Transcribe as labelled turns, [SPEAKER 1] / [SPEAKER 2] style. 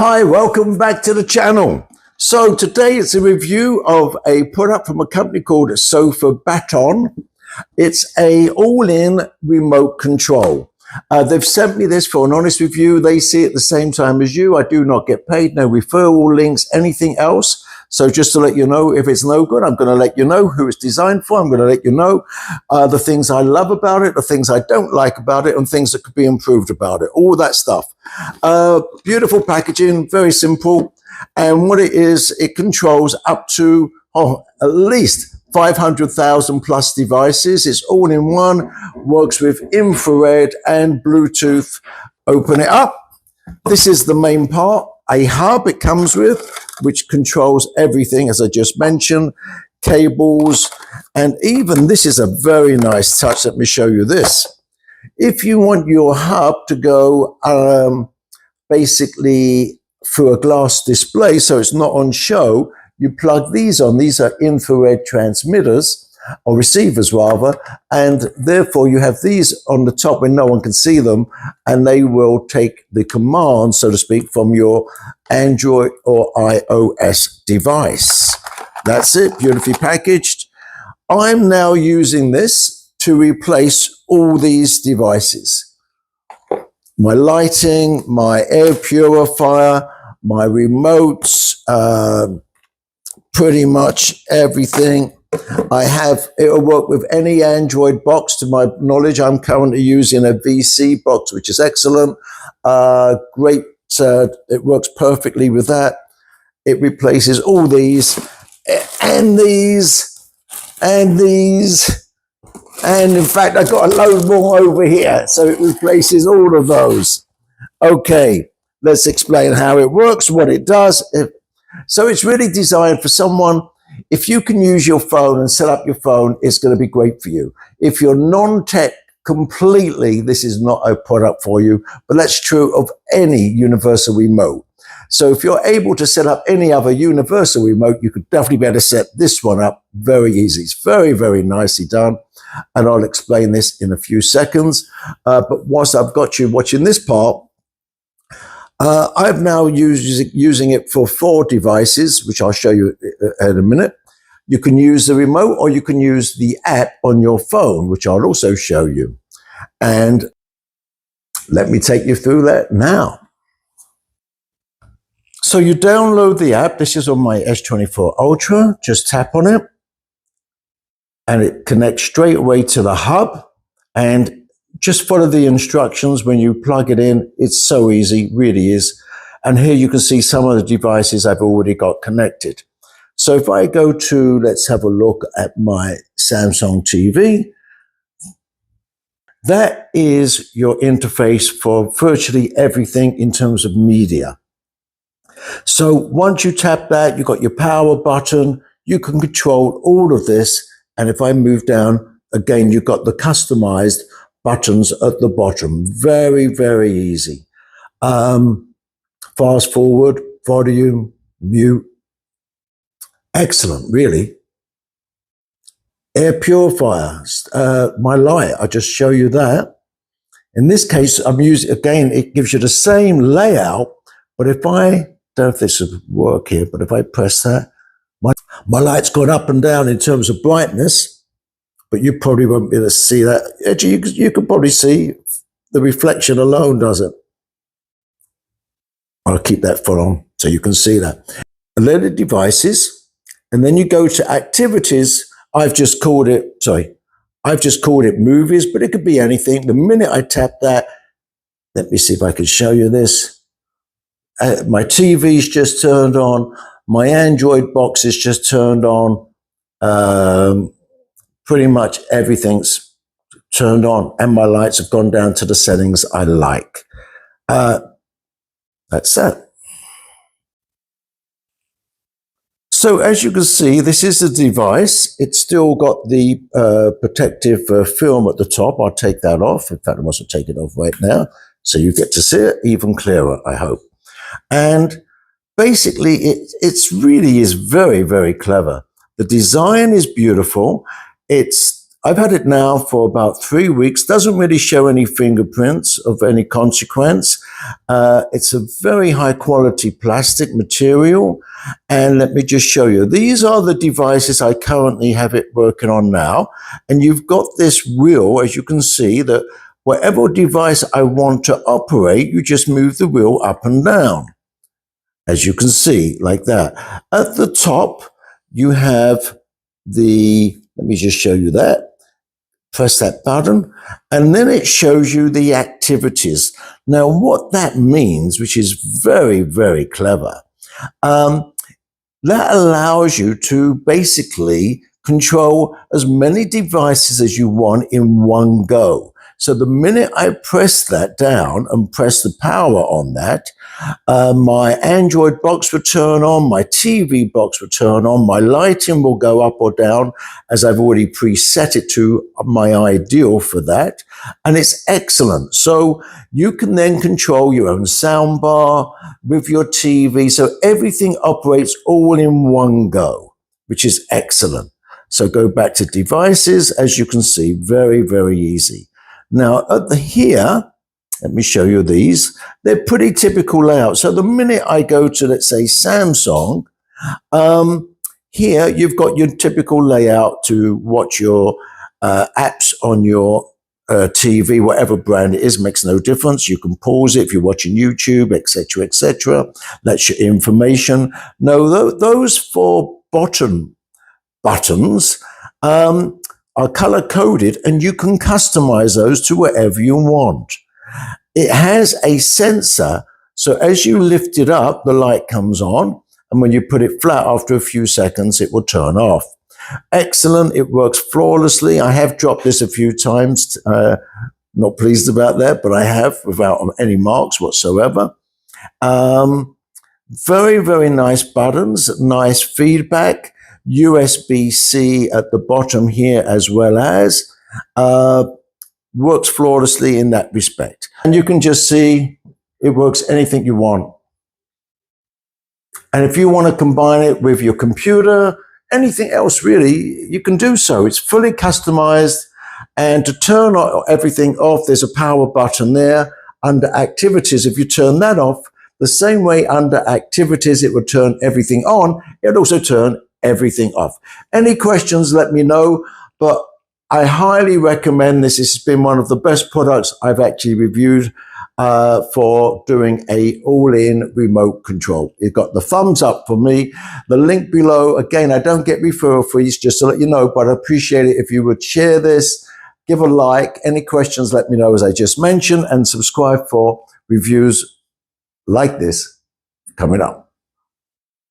[SPEAKER 1] Hi, welcome back to the channel. So today it's a review of a product from a company called SofaBaton. It's a all-in remote control. They've sent me this for an honest review. They see it at the same time as you. I do not get paid, no referral links, anything else. So just to let you know, if it's no good, I'm going to let you know who it's designed for. I'm going to let you know the things I love about it, the things I don't like about it, and things that could be improved about it. All that stuff. Beautiful packaging, very simple. And what it is, it controls up to at least 500,000 plus devices. It's all in one, works with infrared and Bluetooth. Open it up. This is the main part. A hub it comes with, which controls everything, as I just mentioned, cables, and even this is a very nice touch. Let me show you this. If you want your hub to go basically through a glass display, so it's not on show, you plug these on. These are infrared transmitters, or receivers rather, and therefore you have these on the top when no one can see them, and they will take the command, so to speak, from your Android or iOS device. That's it, beautifully packaged. I'm now using this to replace all these devices. My lighting, my air purifier, my remotes, pretty much everything. It'll work with any Android box. To my knowledge, I'm currently using a VC box, which is excellent. Great, it works perfectly with that. It replaces all these, and these, and these, and in fact, I've got a load more over here, so it replaces all of those. Okay, let's explain how it works, what it does. So it's really designed for someone. If you can use your phone and set up your phone, it's going to be great for you. If you're non-tech completely, this is not a product for you, but that's true of any universal remote. So if you're able to set up any other universal remote, you could definitely be able to set this one up very easy. It's very, very nicely done. And I'll explain this in a few seconds. But whilst I've got you watching this part, I'm now using it for 4 devices, which I'll show you in a minute. You can use the remote or you can use the app on your phone, which I'll also show you. And let me take you through that now. So you download the app. This is on my S24 Ultra. Just tap on it and it connects straight away to the hub, and just follow the instructions when you plug it in. It's so easy, really is. And here you can see some of the devices I've already got connected. So if I go to, let's have a look at my Samsung TV. That is your interface for virtually everything in terms of media. So once you tap that, you've got your power button. You can control all of this. And if I move down, again, you've got the customized buttons at the bottom. Very, very easy. Fast forward, volume, mute. Excellent, really. Air purifier, my light, I'll just show you that. In this case, I'm using, again, it gives you the same layout, but if I, don't know if this would work here, but if I press that, my light's gone up and down in terms of brightness, but you probably won't be able to see that. Actually, you can probably see the reflection alone does it. I'll keep that full on so you can see that. And then the devices, and then you go to activities. I've just called it movies, but it could be anything. The minute I tap that, let me see if I can show you this. My TV's just turned on. My Android box is just turned on. Pretty much everything's turned on, and my lights have gone down to the settings I like. That's that. So as you can see, this is the device. It's still got the protective film at the top. I'll take that off. In fact, I must take it off right now, so you get to see it even clearer, I hope. And basically, it really is very, very clever. The design is beautiful. It's I've had it now for about 3 weeks. Doesn't really show any fingerprints of any consequence. It's a very high quality plastic material. And let me just show you. These are the devices I currently have it working on now. And you've got this wheel, as you can see, that whatever device I want to operate, you just move the wheel up and down. As you can see, like that. At the top, you have let me just show you that. Press that button, and then it shows you the activities. Now, what that means, which is very, very clever, that allows you to basically control as many devices as you want in one go. So the minute I press that down and press the power on that, my Android box will turn on, my TV box will turn on, my lighting will go up or down as I've already preset it to my ideal for that. And it's excellent. So you can then control your own sound bar with your TV. So everything operates all in one go, which is excellent. So go back to devices. As you can see, very, very easy. Now here, let me show you these. They're pretty typical layout. So the minute I go to, let's say, Samsung, here you've got your typical layout to watch your apps on your TV, whatever brand it is, makes no difference. You can pause it if you're watching YouTube, etc., etc. That's your information. No, those 4 bottom buttons are color coded, and you can customize those to whatever you want. It has a sensor, so as you lift it up, the light comes on, and when you put it flat after a few seconds, it will turn off. Excellent. It works flawlessly. I have dropped this a few times. Not pleased about that, but I have without any marks whatsoever. Very, very nice buttons, nice feedback. USB-C at the bottom here as well as works flawlessly in that respect. And you can just see it works anything you want. And if you want to combine it with your computer, anything else really, you can do so. It's fully customized. And to turn everything off, there's a power button there. Under activities, if you turn that off, the same way under activities it would turn everything on, it would also turn everything off. Any questions, let me know, but I highly recommend this. This has been one of the best products I've actually reviewed for doing a all-in remote control. It got the thumbs up for me. The link below, again, I don't get referral fees, just to let you know, but I appreciate it if you would share this, give a like. Any questions, let me know, as I just mentioned, and subscribe for reviews like this coming up.